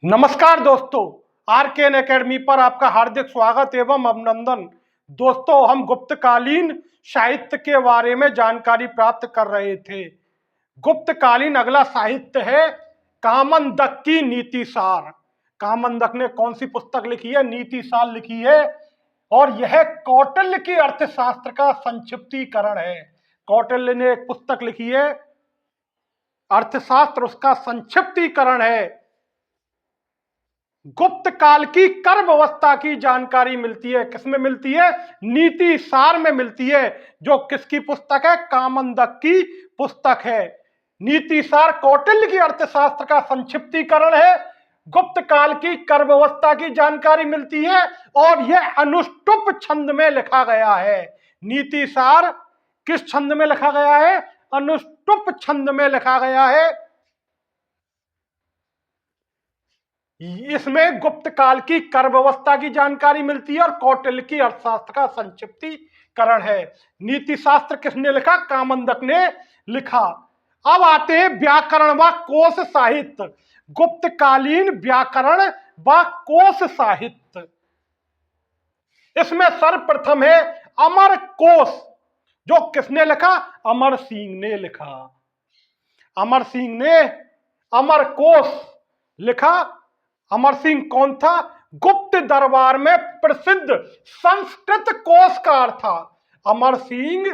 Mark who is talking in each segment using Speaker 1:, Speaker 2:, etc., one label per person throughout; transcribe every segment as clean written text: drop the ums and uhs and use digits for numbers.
Speaker 1: नमस्कार दोस्तों, आरकेएन एकेडमी पर आपका हार्दिक स्वागत एवं अभिनंदन। दोस्तों, हम गुप्तकालीन साहित्य के बारे में जानकारी प्राप्त कर रहे थे। गुप्तकालीन अगला साहित्य है कामंदक की नीतिसार। कामंदक ने कौन सी पुस्तक लिखी है? नीतिसार लिखी है। और यह कौटिल्य की अर्थशास्त्र का संक्षिप्तीकरण है। कौटिल्य ने एक पुस्तक लिखी है अर्थशास्त्र, उसका संक्षिप्तीकरण है। गुप्त काल की कर व्यवस्था की जानकारी मिलती है। किसमें मिलती है? नीति सार में मिलती है, जो किसकी पुस्तक है? कामंदक की पुस्तक है। नीति सार कौटिल्य की अर्थशास्त्र का संक्षिप्तीकरण है। गुप्त काल की कर व्यवस्था की जानकारी मिलती है और यह अनुष्टुप छंद में लिखा गया है। नीति सार किस छंद में लिखा गया है? अनुष्टुप छंद में लिखा गया है। इसमें गुप्त काल की कर व्यवस्था की जानकारी मिलती है और कौटिल्य की अर्थशास्त्र का संक्षिप्तीकरण है। नीति शास्त्र किसने लिखा? कामंदक ने लिखा। अब आते हैं व्याकरण व कोश साहित्य। गुप्तकालीन व्याकरण व कोश साहित्य। इसमें सर्वप्रथम है अमर कोश, जो किसने लिखा? अमर सिंह ने लिखा। अमर सिंह ने अमर कोश लिखा। अमर सिंह कौन था? गुप्त दरबार में प्रसिद्ध संस्कृत कोशकार था। अमर सिंह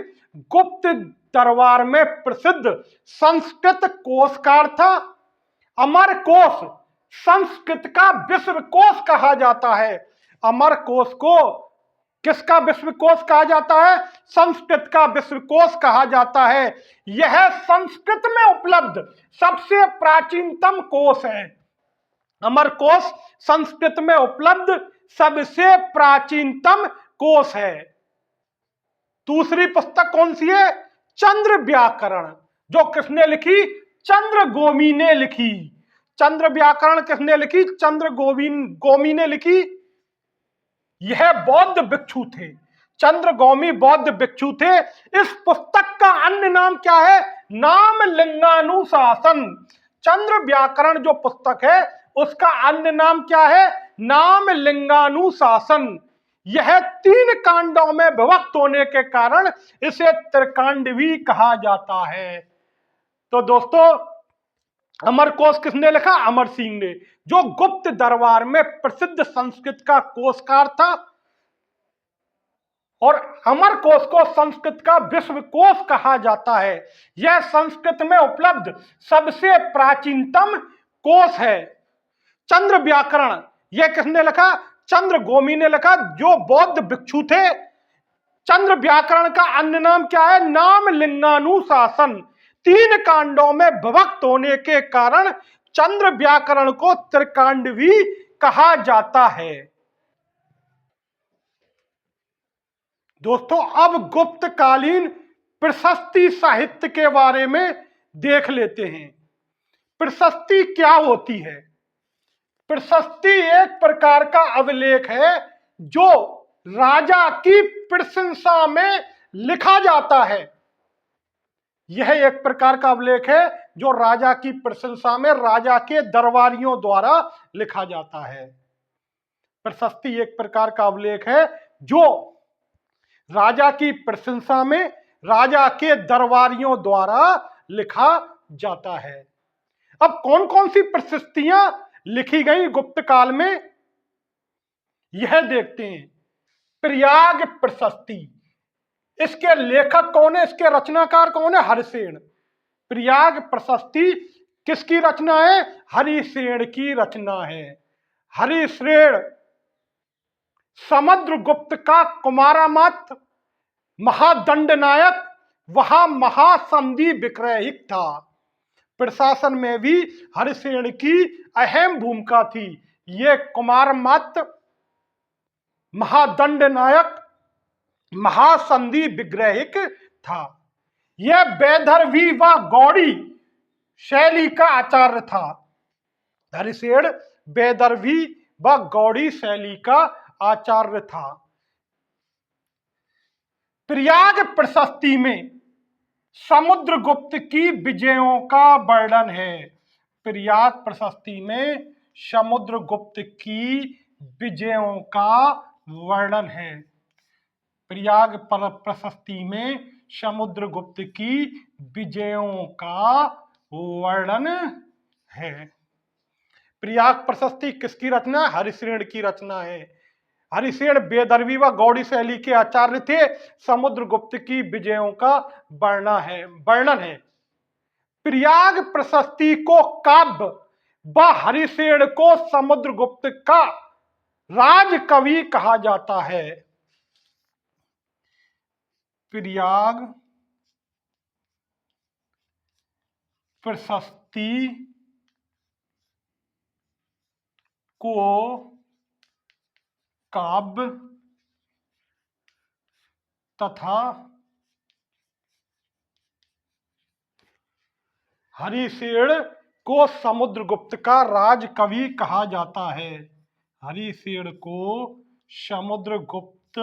Speaker 1: गुप्त दरबार में प्रसिद्ध संस्कृत कोशकार था। अमर कोश संस्कृत का विश्व कोश कहा जाता है। अमर कोश को किसका विश्व कोश कहा जाता है? संस्कृत का विश्व कोश कहा जाता है। यह संस्कृत में उपलब्ध सबसे प्राचीनतम कोश है। अमर कोश संस्कृत में उपलब्ध सबसे प्राचीनतम कोश है। दूसरी पुस्तक कौन सी है? चंद्र व्याकरण, जो किसने लिखी? चंद्र गोमी ने लिखी। चंद्र व्याकरण किसने लिखी? चंद्र गोमी ने लिखी। यह बौद्ध भिक्षु थे। चंद्र गोमी बौद्ध भिक्षु थे। इस पुस्तक का अन्य नाम क्या है? नाम लिंगानुशासन। चंद्र व्याकरण जो पुस्तक है उसका अन्य नाम क्या है? नाम लिंगानुशासन। यह 3 कांडों में विभक्त होने के कारण इसे त्रिकांड भी कहा जाता है। तो दोस्तों, अमर कोश किसने लिखा? अमर सिंह ने, जो गुप्त दरबार में प्रसिद्ध संस्कृत का कोशकार था। और अमर कोश को संस्कृत का विश्व कोश कहा जाता है। यह संस्कृत में उपलब्ध सबसे प्राचीनतम कोश है। चंद्र व्याकरण यह किसने लिखा? चंद्र गोमी ने लिखा, जो बौद्ध भिक्षु थे। चंद्र व्याकरण का अन्य नाम क्या है? नाम लिंगानुशासन। 3 कांडों में विभक्त होने के कारण चंद्र व्याकरण को त्रिकांड भी कहा जाता है। दोस्तों, अब गुप्तकालीन प्रशस्ति साहित्य के बारे में देख लेते हैं। प्रशस्ति क्या होती है? प्रशस्ति एक प्रकार का अभिलेख है जो राजा की प्रशंसा में लिखा जाता है। यह एक प्रकार का अभिलेख है जो राजा की प्रशंसा में राजा के दरबारियों द्वारा लिखा जाता है। प्रशस्ति एक प्रकार का अभिलेख है जो राजा की प्रशंसा में राजा के दरबारियों द्वारा लिखा जाता है। अब कौन कौन सी प्रशस्तियां लिखी गई गुप्त काल में, यह देखते हैं। प्रयाग प्रशस्ति, इसके लेखक कौन है? इसके रचनाकार कौन है? हरिसेन। प्रयाग प्रशस्ति किसकी रचना है? हरिसेन की रचना है। हरिसेन समुद्रगुप्त का कुमारामत महादंड नायक, वहां महासंधि विक्रयिक था। प्रशासन में भी हरिसेन की अहम भूमिका थी। ये कुमारमत, महादंड नायक, महासंधि विग्रहिक था। यह वैदर्भी व गौड़ी शैली का आचार्य था। हरिसेन वैदर्भी व गौड़ी शैली का आचार्य था। प्रयाग प्रशस्ति में समुद्रगुप्त की विजयों का वर्णन है। प्रयाग प्रशस्ति में समुद्रगुप्त की विजयों का वर्णन है। प्रयाग प्रशस्ति में समुद्रगुप्त की विजयों का वर्णन है। प्रयाग प्रशस्ति किसकी रचना है? हरिश्रेण की रचना है। हरिश्रेण बेदर्वी व गौड़ी शैली के आचार्य थे। समुद्रगुप्त की विजयों का वर्णन है। प्रयाग प्रशस्ति को काव्य व हरिश्रेण को समुद्रगुप्त का राजकवि कहा जाता है। प्रयाग प्रशस्ति को काव्य तथा हरिश्रेण को समुद्रगुप्त का राजकवि कहा जाता है। हरिश्रेण को समुद्रगुप्त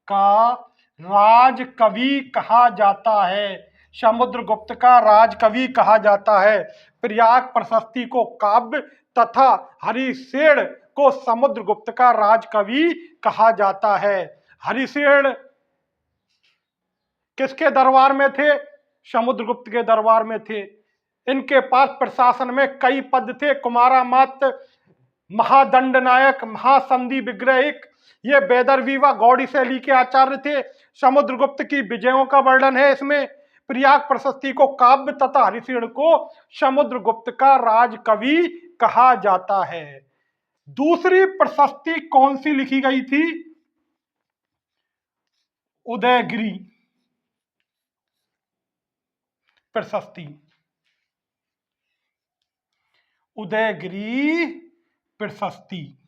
Speaker 1: का राजकवि कहा जाता है। समुद्रगुप्त का राजकवि कहा जाता है। प्रयाग प्रशस्ति को काव्य तथा हरिश्रेण को समुद्रगुप्त का राजकवि कहा जाता है। हरिश्रेण किसके दरबार में थे? समुद्रगुप्त के दरबार में थे। इनके पास प्रशासन में कई पद थे। कुमारामात्य, महादंड नायक, महासंधि विग्रहिक, ये बेदर्वी व गौड़ी शैली के आचार्य थे। समुद्रगुप्त की विजयों का वर्णन है इसमें। प्रयाग प्रशस्ति को काव्य तथा हरिश्रेण को समुद्रगुप्त का राजकवि कहा जाता है। दूसरी प्रशस्ति कौन सी लिखी गई थी? उदयगिरी प्रशस्ति। उदयगिरी प्रशस्ति।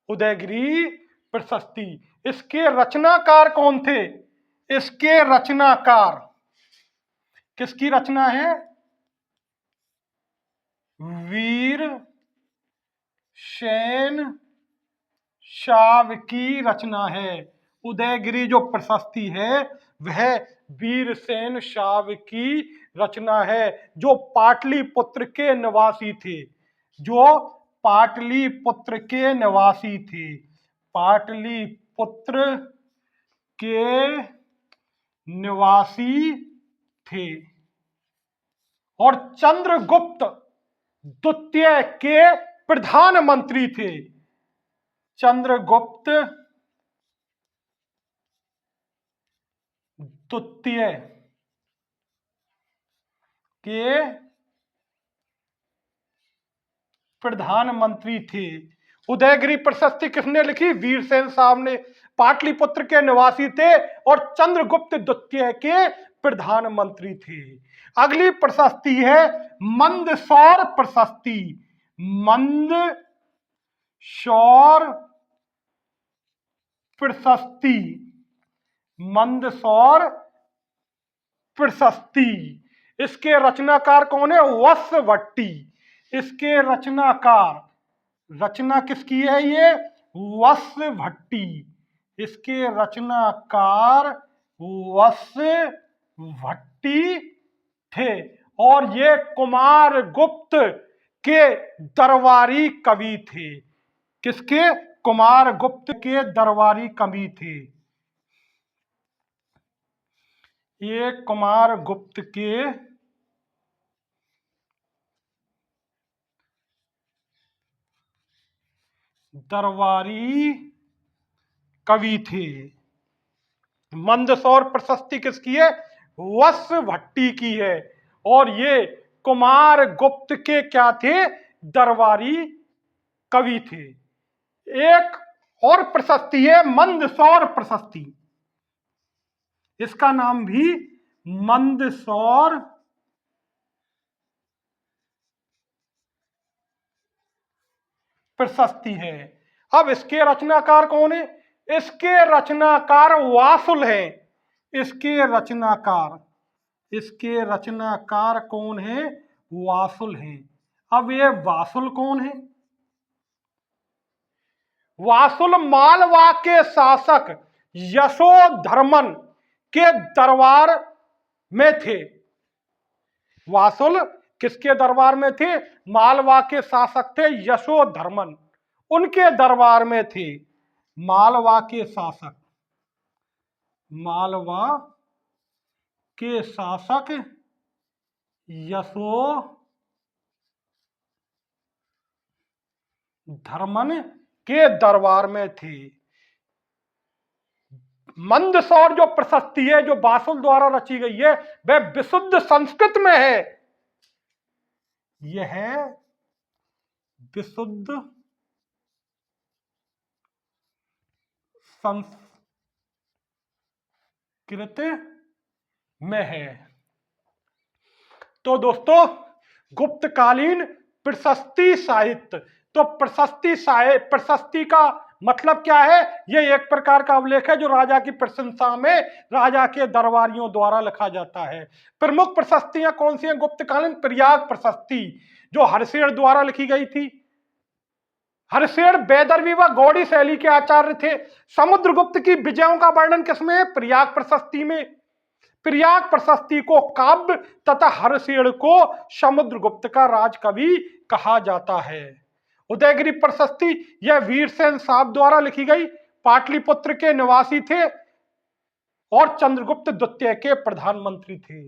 Speaker 1: उदयगिरी प्रशस्ति। इसके रचनाकार कौन थे? इसके रचनाकार किसकी रचना है? वीर सेन शाव की रचना है। उदयगिरी जो प्रशस्ति है वह वीरसेन शाव की रचना है, जो पाटलिपुत्र के निवासी थे। जो पाटलिपुत्र के निवासी थे। पाटलिपुत्र के निवासी थे और चंद्रगुप्त द्वितीय के प्रधानमंत्री थे। चंद्रगुप्त द्वितीय के प्रधानमंत्री थे। उदयगिरी प्रशस्ति किसने लिखी? वीरसेन साहब ने। पाटलिपुत्र के निवासी थे और चंद्रगुप्त द्वितीय के प्रधानमंत्री थे। अगली प्रशस्ति है मंदसौर प्रशस्ति। मंदसौर प्रशस्ति। मंदसौर प्रशस्ति। इसके रचनाकार कौन है? वसभट्टी। इसके रचनाकार, रचना किसकी है ये? वसभट्टी। इसके रचनाकार वसभट्टी थे और ये कुमारगुप्त के दरबारी कवि थे। किसके? कुमारगुप्त के दरबारी कवि थे। ये कुमारगुप्त के दरबारी कवि थे। मंदसौर प्रशस्ति किसकी है? वसभट्टी की है। और ये कुमारगुप्त के क्या थे? दरबारी कवि थे। एक और प्रशस्ति है मंदसौर प्रशस्ति। इसका नाम भी मंदसौर प्रशस्ति है। अब इसके रचनाकार कौन है? इसके रचनाकार वासुल हैं। इसके रचनाकार कौन है? वासुल हैं। अब ये वासुल कौन है? वासुल मालवा के शासक यशोधर्मन के दरबार में थे। वासुल किसके दरबार में थे? मालवा के शासक थे यशोधर्मन, उनके दरबार में थे। मालवा के शासक, मालवा के शासक यशोधर्मन के दरबार में थे। मंदसौर जो प्रशस्ति है जो बासुल द्वारा रची गई है वह विशुद्ध संस्कृत में है। यह विशुद्ध संस्कृत में है। तो दोस्तों, गुप्तकालीन प्रशस्ति साहित्य, तो प्रशस्ति का मतलब क्या है? यह एक प्रकार का अभिलेख है जो राजा की प्रशंसा में राजा के दरबारियों द्वारा लिखा जाता है। प्रमुख प्रशस्तियां कौन सी हैं गुप्तकालीन? प्रयाग प्रशस्ति जो हर्षेय द्वारा लिखी गई थी। हर्षेय वैदर्भी व गौड़ी शैली के आचार्य थे। समुद्रगुप्त की विजयों का वर्णन किसमें है? प्रयाग प्रशस्ति में। प्रयाग प्रशस्ति को काव्य तथा हर्षेय को समुद्रगुप्त का राजकवि कहा जाता है। उदयगिरि प्रशस्ति यह वीरसेन साहब द्वारा लिखी गई, पाटलिपुत्र के निवासी थे और चंद्रगुप्त द्वितीय के प्रधानमंत्री थे।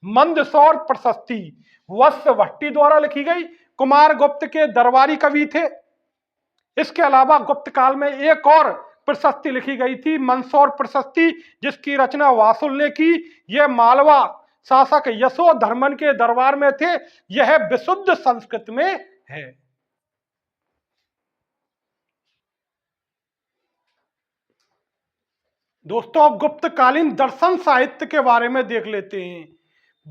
Speaker 1: मंदसौर प्रशस्ति वत्स भट्टी द्वारा लिखी गई, कुमार गुप्त के दरबारी कवि थे। इसके अलावा गुप्त काल में एक और प्रशस्ति लिखी गई थी, मंदसौर प्रशस्ति, जिसकी रचना वासुल ने की। यह मालवा शासक यशोधर्मन के दरबार में थे। यह विशुद्ध संस्कृत में है। दोस्तों, अब गुप्तकालीन दर्शन साहित्य के बारे में देख लेते हैं।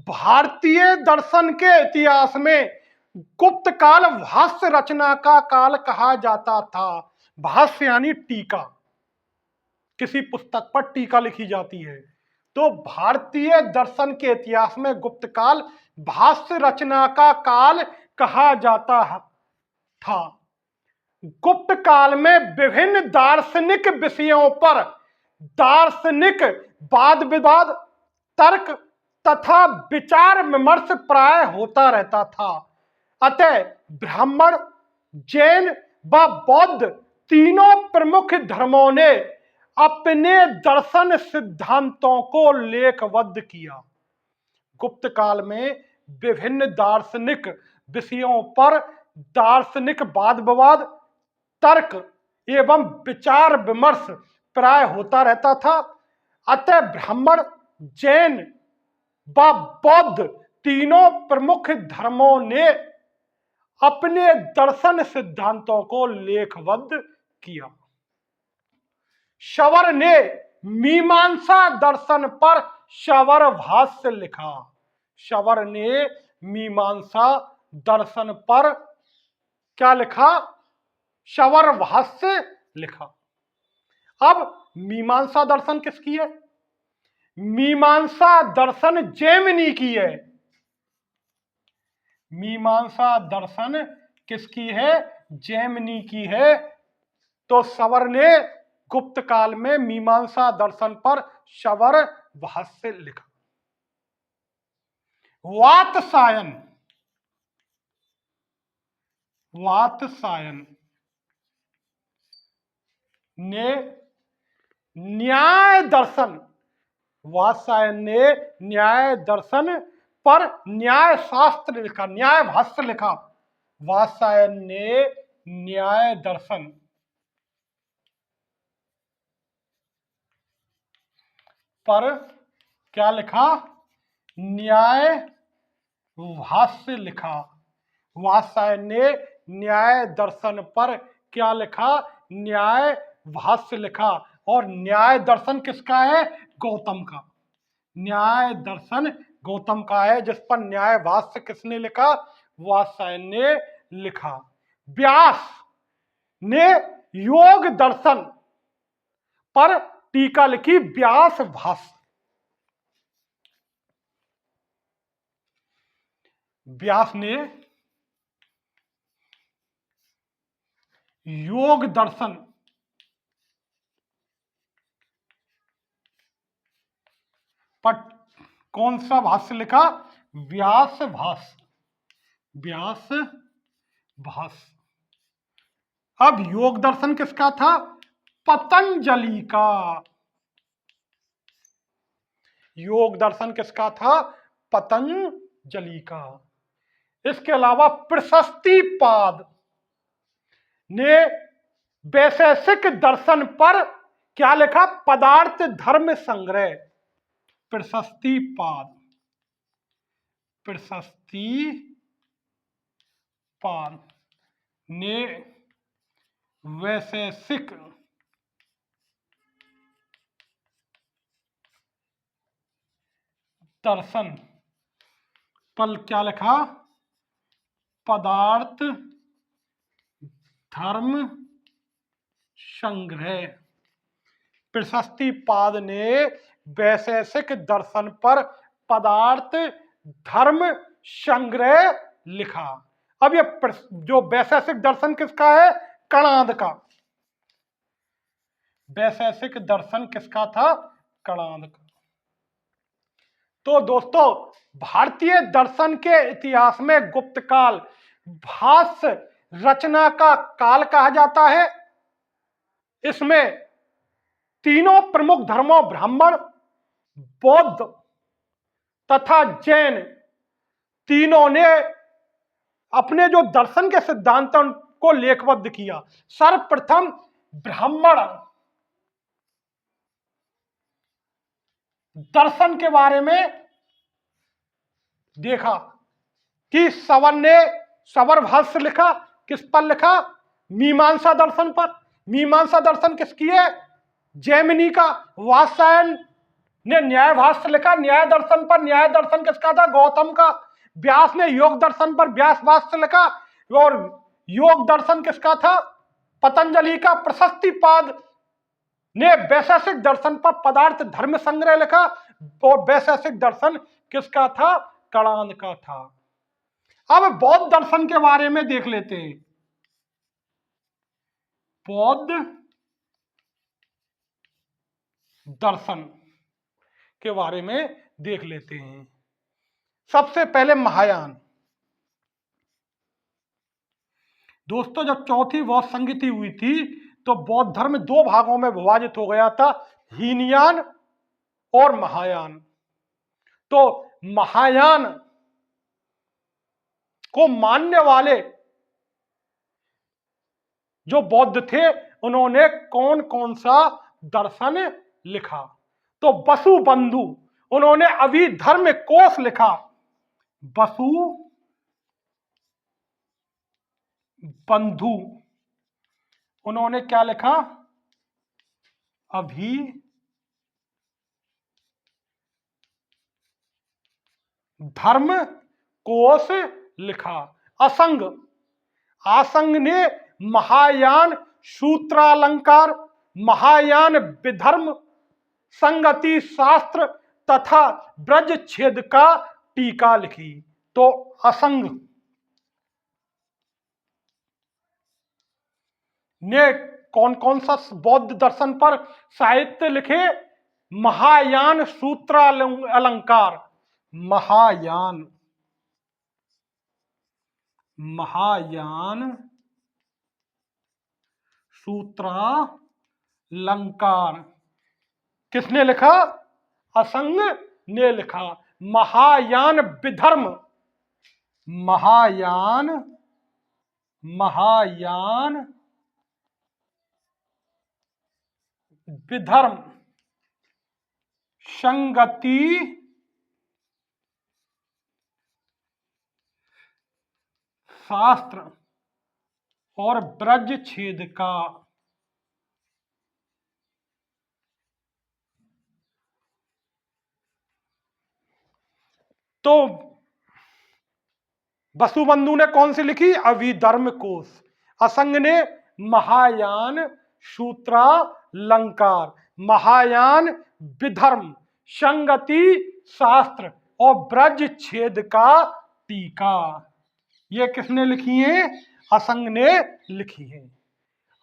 Speaker 1: भारतीय दर्शन के इतिहास में गुप्त काल भाष्य रचना का काल कहा जाता था। भाष्य यानी टीका, किसी पुस्तक पर टीका लिखी जाती है। तो भारतीय दर्शन के इतिहास में गुप्त काल भाष्य रचना का काल कहा जाता था। गुप्त काल में विभिन्न दार्शनिक विषयों पर दार्शनिक वाद विवाद, तर्क तथा विचार विमर्श प्राय होता रहता था। अतः ब्राह्मण, जैन व बौद्ध तीनों प्रमुख धर्मों ने अपने दर्शन सिद्धांतों को लेखबद्ध किया। गुप्त काल में विभिन्न दार्शनिक विषयों पर दार्शनिक वाद विवाद, तर्क एवं विचार विमर्श प्राय होता रहता था। अतः ब्राह्मण, जैन व बौद्ध तीनों प्रमुख धर्मों ने अपने दर्शन सिद्धांतों को लेखबद्ध किया। शवर ने मीमांसा दर्शन पर शवर भाष्य लिखा। शवर ने मीमांसा दर्शन पर क्या लिखा? शवर भाष्य लिखा। अब मीमांसा दर्शन किसकी है? मीमांसा दर्शन जैमिनी की है। मीमांसा दर्शन किसकी है? जैमिनी की है। तो शवर ने गुप्त काल में मीमांसा दर्शन पर शवर भाष्य लिखा। वात्सायन, वात्सायन ने न्याय दर्शन, वात्सायन ने न्याय दर्शन पर न्याय शास्त्र लिखा, न्याय भाष्य लिखा। वात्सायन ने न्याय दर्शन पर क्या लिखा? न्याय भाष्य लिखा। वात्सायन ने न्याय दर्शन पर क्या लिखा? न्याय भाष्य लिखा। और न्याय दर्शन किसका है? गौतम का। न्याय दर्शन गौतम का है, जिस पर न्याय भाष्य किसने लिखा? वात्सायन ने लिखा। व्यास ने योग दर्शन पर टीका लिखी, व्यास भाष्य। व्यास ने योग दर्शन पर कौन सा भाष्य लिखा? व्यास भाष्य। व्यास भाष्य। अब योग दर्शन किसका था? पतंजलि का। योग दर्शन किसका था? पतंजलि का। इसके अलावा प्रशस्तिपाद ने वैशेषिक दर्शन पर क्या लिखा? पदार्थ धर्म संग्रह। प्रशस्तिपाद, प्रशस्तिपाद ने वैशेषिक दर्शन पर क्या लिखा? पदार्थ धर्म संग्रह। प्रशस्तिपाद ने वैशेषिक दर्शन पर पदार्थ धर्म संग्रह लिखा। अब ये जो वैशेषिक दर्शन किसका है? कणाद का। वैशेषिक दर्शन किसका था? कणाद का। तो दोस्तों, भारतीय दर्शन के इतिहास में गुप्त काल भाष्य रचना का काल कहा जाता है। इसमें तीनों प्रमुख धर्मों ब्राह्मण, बौद्ध तथा जैन तीनों ने अपने जो दर्शन के सिद्धांतों को लेखबद्ध किया। सर्वप्रथम ब्राह्मण दर्शन के बारे में देखा कि सवर ने सवर भाष्य लिखा। किस पर लिखा? मीमांसा दर्शन पर। मीमांसा दर्शन किसकी है? जैमिनी का। वात्सायन ने न्याय भाष्य लिखा न्याय दर्शन पर। न्याय दर्शन किसका था? गौतम का। व्यास ने योग दर्शन पर व्यास भाष्य लिखा। और योग दर्शन किसका था? पतंजलि का। प्रशस्तिपाद ने वैशेषिक दर्शन पर पदार्थ धर्म संग्रह लिखा। और वैशेषिक दर्शन किसका था? कणाद का था। अब बौद्ध दर्शन के बारे में देख लेते हैं। बौद्ध दर्शन के बारे में देख लेते हैं। सबसे पहले महायान। दोस्तों, जब चौथी बौद्ध संगति हुई थी तो बौद्ध धर्म दो भागों में विभाजित हो गया था, हीनयान और महायान। तो महायान को मानने वाले जो बौद्ध थे उन्होंने कौन कौन सा दर्शन लिखा? तो वसुबंधु, उन्होंने अभिधर्म कोश लिखा। वसुबंधु उन्होंने क्या लिखा? अभिधर्म कोश लिखा। असंग, आसंग ने महायान सूत्रालंकार, महायान विधर्म, संगति शास्त्र तथा ब्रज छेद का टीका लिखी। तो असंग ने कौन कौन सा बौद्ध दर्शन पर साहित्य लिखे? महायान सूत्रालंकार, महायान सूत्रालंकार किसने लिखा? असंग ने लिखा। महायान विधर्म, महायान विधर्म, संगति शास्त्र और ब्रज छेद का। तो वसुबंधु ने कौन सी लिखी? अभिधर्म कोश। असंग ने महायान सूत्रालंकार, महायान विधर्म, संगति शास्त्र और ब्रज छेद का टीका। ये किसने लिखी है? असंग ने लिखी है।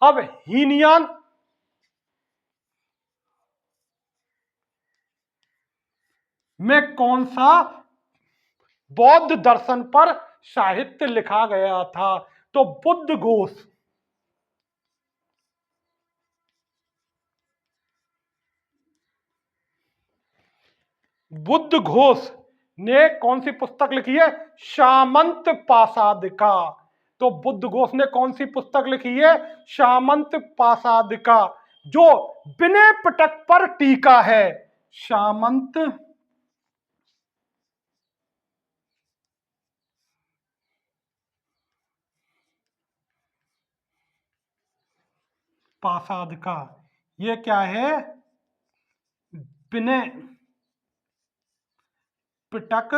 Speaker 1: अब हीनयान में कौन सा बौद्ध दर्शन पर साहित्य लिखा गया था? तो बुद्ध घोष। बुद्ध घोष ने कौन सी पुस्तक लिखी है? सामंत पासादिका। तो बुद्ध घोष ने कौन सी पुस्तक लिखी है? सामंत पासादिका, जो विनय पिटक पर टीका है। सामंत पासादिका, ये क्या है? विनय पिटक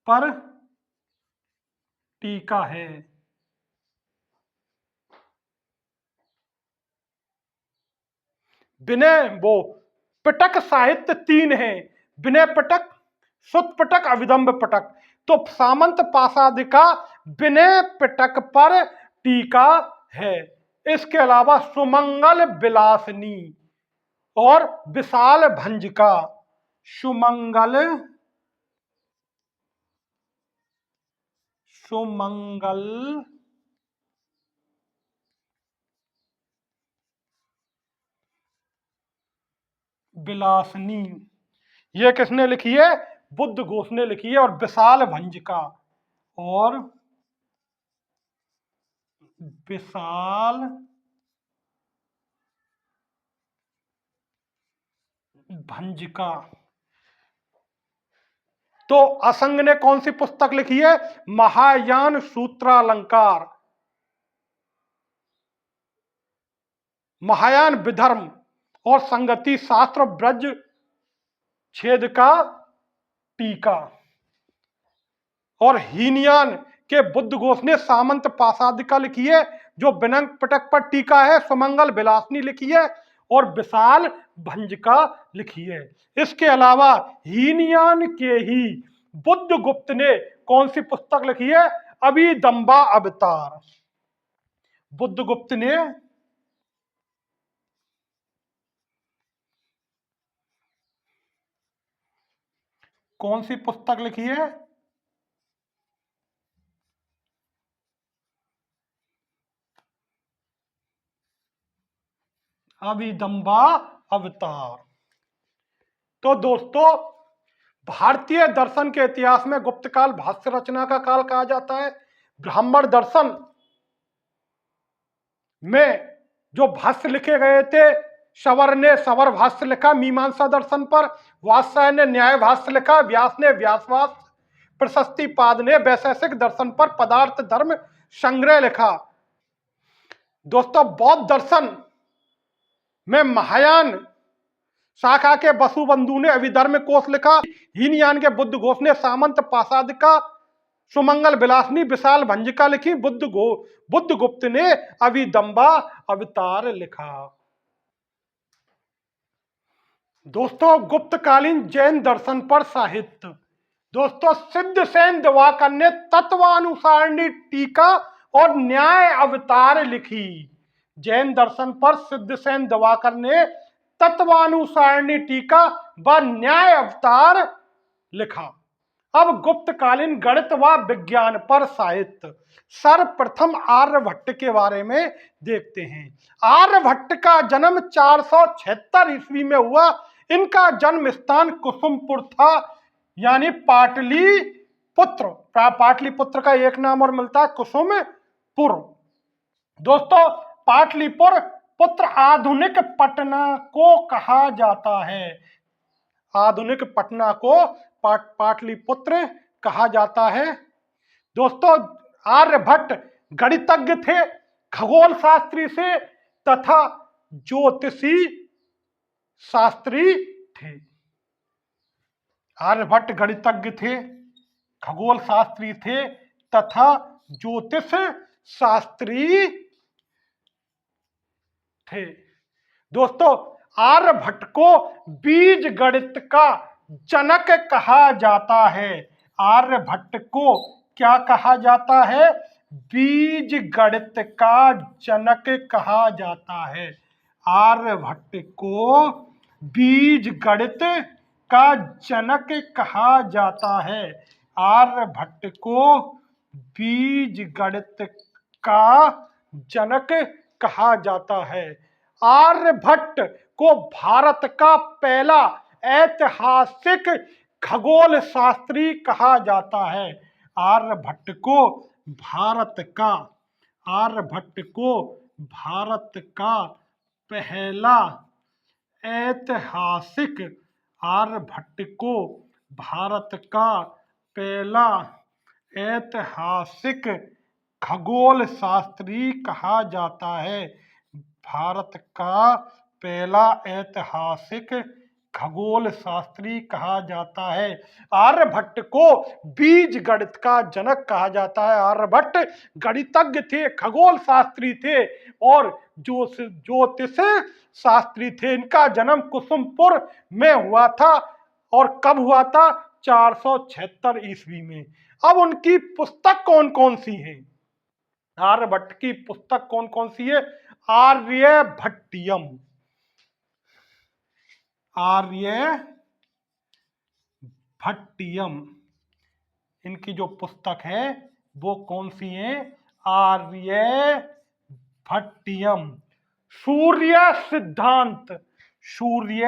Speaker 1: पर टीका है। विनय वो पिटक साहित्य तीन है, विनय पिटक, सुत पिटक, अभिधम्ब पिटक। तो सामंत पासादिका विनय पिटक पर टीका है। इसके अलावा सुमंगल विलासनी और विशाल भंजिका। सुमंगल विलासनी, ये किसने लिखी है? बुद्ध घोष ने लिखी है। और विशाल भंजिका, और विशाल भंजिका। तो असंग ने कौन सी पुस्तक लिखी है? महायान सूत्रालंकार, महायान विधर्म और संगति शास्त्र, ब्रज छेद का टीका। और हीनयान के बुद्ध घोष ने सामंत पासादिका लिखी है, जो विनय पिटक पर टीका है। सुमंगल विलासनी लिखी है और विशाल भंजिका लिखी है। इसके अलावा हीनयान के ही बुद्धगुप्त ने कौन सी पुस्तक लिखी है? अभिदंबा अवतार। बुद्धगुप्त ने कौन सी पुस्तक लिखी है? अभिदंबा अवतार। तो दोस्तों, भारतीय दर्शन के इतिहास में गुप्त काल भाष्य रचना का काल कहा जाता है। ब्राह्मण दर्शन में जो भाष्य लिखे गए थे, शवर ने शवर भाष्य लिखा मीमांसा दर्शन पर, वात्स्यायन ने न्याय भाष्य लिखा, व्यास ने व्यासवास, प्रशस्तिपाद ने वैशेषिक दर्शन पर पदार्थ धर्म संग्रह लिखा। दोस्तों, बौद्ध दर्शन में महायान शाखा के वसुबंधु ने अभिधर्म कोश लिखा। हीनयान के बुद्ध घोष ने सामंत पासादिका, सुमंगल विलासनी, विशाल भंजिका लिखी। बुद्धगुप्त ने अभिदंबा अवतार लिखा। दोस्तों, गुप्तकालीन जैन दर्शन पर साहित्य। दोस्तों, सिद्धसेन दिवाकर ने तत्वानुसारणी टीका और न्याय अवतार लिखी। जैन दर्शन पर सिद्धसेन दिवाकर ने तत्वानुसारणी टीका व न्याय अवतार लिखा। अब गुप्तकालीन गणित व विज्ञान पर साहित्य। सर्वप्रथम आर्यभट्ट के बारे में देखते हैं। आर्यभट्ट का जन्म 476 ईस्वी में हुआ। इनका जन्म स्थान कुसुमपुर था, यानी पाटलिपुत्र। पाटलिपुत्र का एक नाम और मिलता है कुसुमपुर। दोस्तों, पाटलिपुत्र आधुनिक पटना को कहा जाता है। आधुनिक पटना को पाटलिपुत्र कहा जाता है। दोस्तों, आर्यभट्ट गणितज्ञ थे, खगोल शास्त्री से तथा ज्योतिषी शास्त्री थे। आर्यभट्ट गणितज्ञ थे, खगोल शास्त्री थे तथा ज्योतिष शास्त्री थे। दोस्तों, आर्यभट्ट को बीज गणित का जनक कहा जाता है। आर्यभट्ट को क्या कहा जाता है? बीज गणित का जनक कहा जाता है। आर्यभट्ट को बीज गणित का जनक कहा जाता है। आर्यभट्ट को बीज गणित का जनक कहा जाता है। आर्यभट्ट को भारत का पहला ऐतिहासिक खगोल शास्त्री कहा जाता है। आर्यभट्ट को भारत का आर्यभट्ट को भारत का पहला ऐतिहासिक आर्यभट्ट को भारत का पहला ऐतिहासिक खगोल शास्त्री कहा जाता है। भारत का पहला ऐतिहासिक खगोल शास्त्री कहा जाता है। आर्यभट्ट को बीज गणित का जनक कहा जाता है। आर्यभट्ट गणितज्ञ थे, खगोल शास्त्री थे और ज्योतिष शास्त्री थे। इनका जन्म कुसुमपुर में हुआ था और कब हुआ था? 476 ईस्वी में। अब उनकी पुस्तक कौन कौन सी है? आर्यभट्ट की पुस्तक कौन कौन सी है? आर्यभट्टियम, आर्यभट्टियम इनकी जो पुस्तक है वो कौन सी है? आर्यभट्टियम। सूर्य सिद्धांत, सूर्य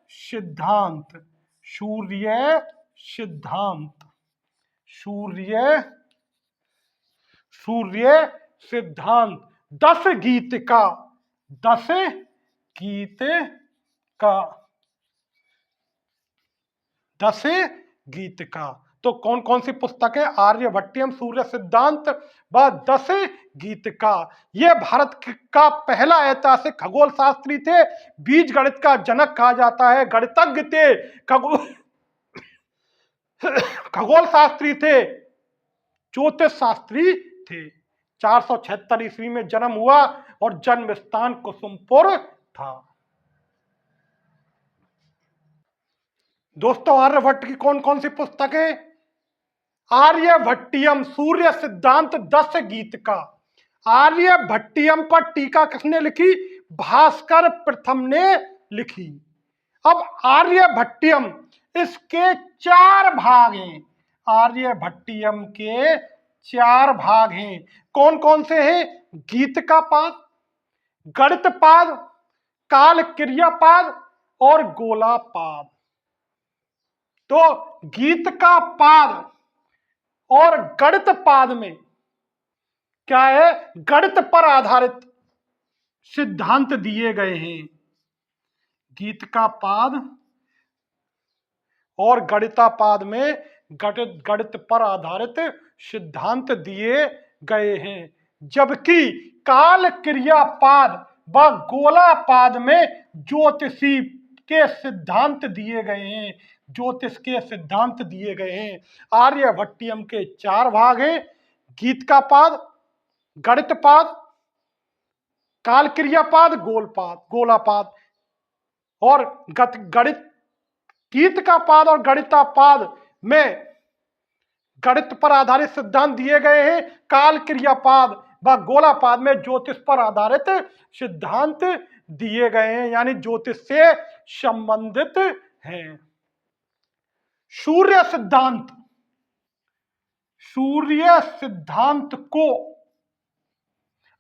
Speaker 1: सिद्धांत, सूर्य सिद्धांत, सूर्य सिद्धांत। 10 गीत का, 10 गीत का, 10 गीत का। तो कौन कौन सी पुस्तक है? आर्यभट्टियम, सूर्य सिद्धांत व 10 गीत का। ये भारत का पहला ऐतिहासिक खगोल शास्त्री थे। बीज गणित का जनक कहा जाता है। गणितज्ञ थे, खगोल शास्त्री थे, ज्योतिष शास्त्री थे। 476 ईस्वी में जन्म हुआ और जन्म स्थान कुसुमपुर था। दोस्तों, आर्यभट्ट की कौन कौन सी पुस्तकें? आर्यभट्टियम, सूर्य सिद्धांत, 10 गीत का। आर्यभट्टियम पर टीका किसने लिखी? भास्कर प्रथम ने लिखी। अब आर्यभट्टियम, इसके 4 भाग हैं। आर्यभट्टियम के 4 भाग हैं। कौन कौन से हैं? गीत का पाद, गणित पाद, काल क्रिया पाद और गोला पाद। तो गीत का पाद और गणित पाद में क्या है? गणित पर आधारित सिद्धांत दिए गए हैं। गीत का पाद और गणितापाद में गणित पर आधारित सिद्धांत दिए गए हैं। जबकि काल क्रिया पाद व गोला पाद में ज्योतिषी के सिद्धांत दिए गए हैं। ज्योतिष के सिद्धांत दिए गए हैं। आर्यभट्टियम के 4 भाग हैं। गीत का पाद, गणित पाद, काल क्रिया पाद, गोला पाद और गणित। गीत का पाद और गणिता पाद में गणित पर आधारित सिद्धांत दिए गए हैं। काल क्रिया पाद व गोला पाद में ज्योतिष पर आधारित सिद्धांत दिए गए हैं, यानी ज्योतिष से संबंधित हैं। सूर्य सिद्धांत, सूर्य सिद्धांत को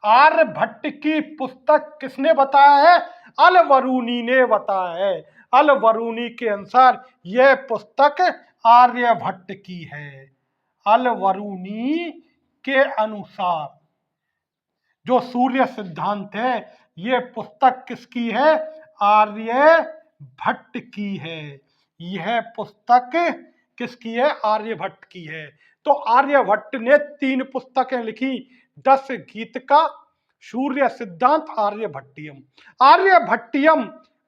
Speaker 1: आर्यभट्ट की पुस्तक किसने बताया है? अल-बरूनी ने बताया है। अल-बरूनी के अनुसार यह पुस्तक आर्यभट्ट की है। अल-बरूनी के अनुसार जो सूर्य सिद्धांत है, यह पुस्तक किसकी है? आर्यभट्ट की है। यह पुस्तक किसकी है? आर्यभट्ट की है। तो आर्यभट्ट ने 3 पुस्तकें लिखी, 10 गीत का, सूर्य सिद्धांत, आर्यभट्टियम। आर्यभट्टियम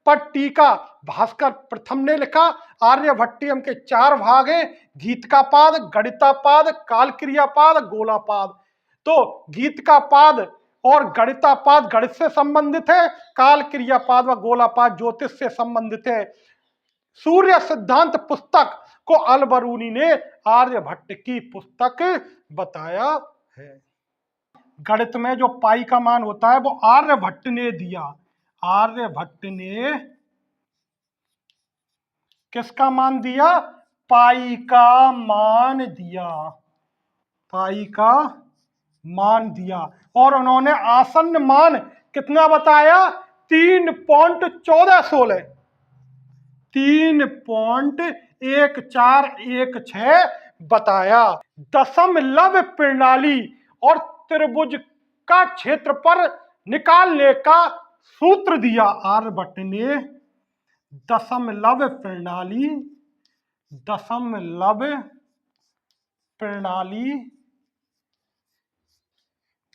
Speaker 1: पर टीका भास्कर प्रथम ने लिखा। आर्यभट्टियम के 4 भाग हैं। गीत का पाद, गणिता पाद, काल क्रिया पाद, गोला पाद। तो गीत का पाद और गणिता पाद गणित से संबंधित है। काल क्रिया पाद व गोला पाद ज्योतिष से संबंधित है। सूर्य सिद्धांत पुस्तक को अल-बरूनी ने आर्यभट्ट की पुस्तक बताया है। गणित में जो पाई का मान होता है वो आर्यभट्ट ने दिया। आर्यभट्ट ने किसका मान दिया? पाई का मान दिया, पाई का मान दिया। और उन्होंने आसन्न मान कितना बताया? 3.1416, 3.1416 बताया। दशमलव प्रणाली और त्रिभुज का क्षेत्रफल निकालने का सूत्र दिया आर्यभट्ट ने। दशमलव प्रणाली, दशमलव प्रणाली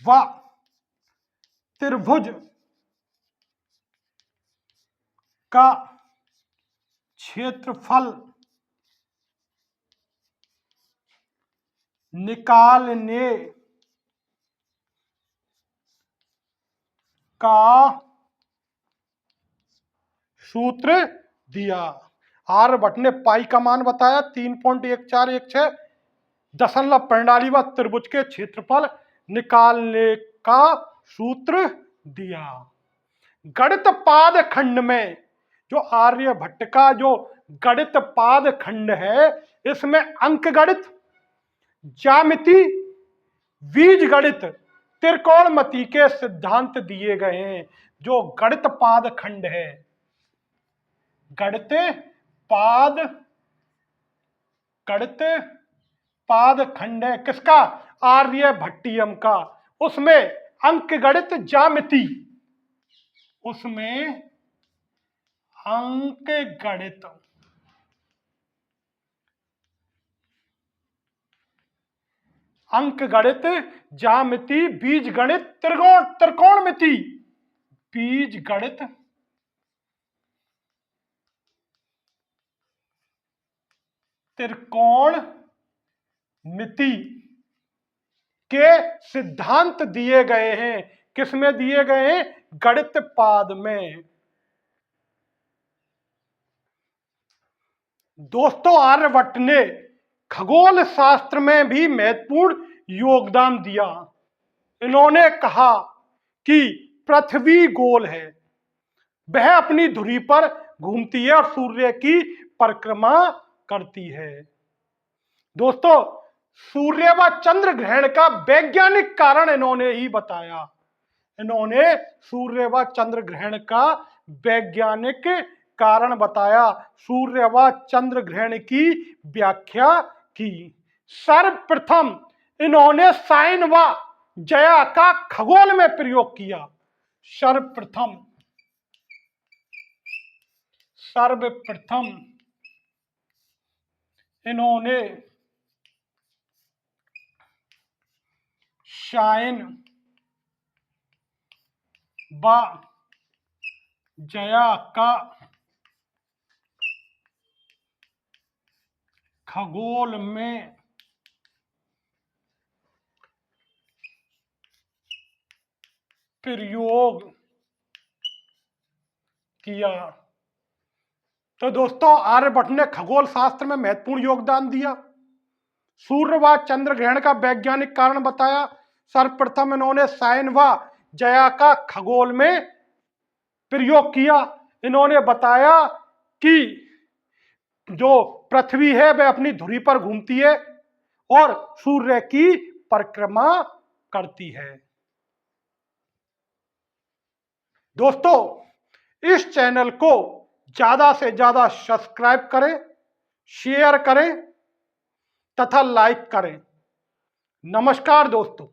Speaker 1: व त्रिभुज का क्षेत्रफल निकालने का सूत्र दिया। आर्यभट्ट ने पाई का मान बताया 3.1416, दशमलव प्रणाली व त्रिभुज के क्षेत्रफल निकालने का सूत्र दिया। गणित पाद खंड में जो आर्यभट्ट का जो गणित पाद खंड है, इसमें अंक गणित, ज्यामिति, बीज गणित, त्रिकोणमिति के सिद्धांत दिए गए हैं। जो गणित पाद खंड है, गणित पाद, गणित पाद खंड है किसका? आर्यभट्टियम का। उसमें अंक गणित, ज्यामिति, उसमें अंक गणित, अंक गणित, ज्यामिति, बीज गणित, त्रिकोणमिति, बीज गणित, त्रिकोणमिति के सिद्धांत दिए गए हैं। किसमें दिए गए हैं? गणित पाद में। दोस्तों, आर्यभट्ट ने खगोल शास्त्र में भी महत्वपूर्ण योगदान दिया। इन्होंने कहा कि पृथ्वी गोल है, वह अपनी धुरी पर घूमती है और सूर्य की परिक्रमा करती है। दोस्तों, सूर्य व चंद्र ग्रहण का वैज्ञानिक कारण इन्होंने ही बताया। इन्होंने सूर्य व चंद्र ग्रहण का वैज्ञानिक कारण बताया, सूर्य व चंद्र ग्रहण की व्याख्या की। सर्वप्रथम इन्होंने साइन व जया का खगोल में प्रयोग किया। सर्वप्रथम इन्होंने साइन व जया का खगोल में प्रयोग किया। तो दोस्तों, आर्यभट्ट ने खगोल शास्त्र में महत्वपूर्ण योगदान दिया, सूर्य व चंद्र ग्रहण का वैज्ञानिक कारण बताया। सर्वप्रथम इन्होंने साइन व जया का खगोल में प्रयोग किया। इन्होंने बताया कि जो पृथ्वी है वह अपनी धुरी पर घूमती है और सूर्य की परिक्रमा करती है। दोस्तों, इस चैनल को ज्यादा से ज्यादा सब्सक्राइब करें, शेयर करें तथा लाइक करें। नमस्कार दोस्तों।